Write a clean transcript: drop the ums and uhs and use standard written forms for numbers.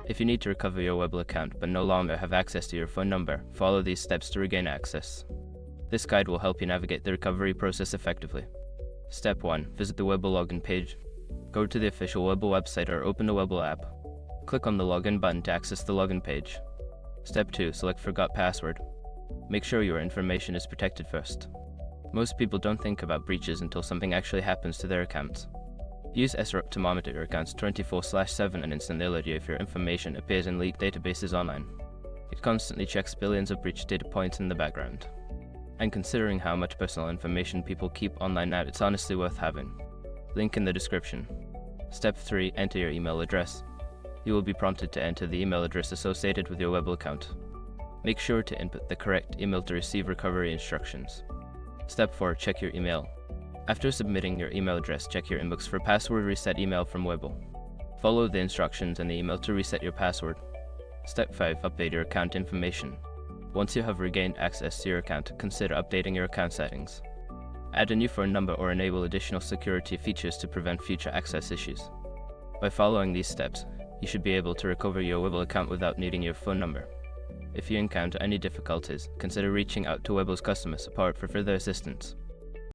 If you need to recover your Webull account but no longer have access to your phone number, follow these steps to regain access. This guide will help you navigate the recovery process effectively. Step 1. Visit the Webull login page. Go to the official Webull website or open the Webull app. Click on the login button to access the login page. Step 2. Select Forgot Password. Make sure your information is protected first. Most people don't think about breaches until something actually happens to their accounts. Use SROP to monitor your accounts 24/7 and instantly alert you if your information appears in leaked databases online. It constantly checks billions of breach data points in the background. And considering how much personal information people keep online now, it's honestly worth having. Link in the description. Step 3. Enter your email address. You will be prompted to enter the email address associated with your Webull account. Make sure to input the correct email to receive recovery instructions. Step 4. Check your email. After submitting your email address, check your inbox for password reset email from Webull. Follow the instructions in the email to reset your password. Step 5. Update your account information. Once you have regained access to your account, consider updating your account settings. Add a new phone number or enable additional security features to prevent future access issues. By following these steps, you should be able to recover your Webull account without needing your phone number. If you encounter any difficulties, consider reaching out to Webull's customer support for further assistance.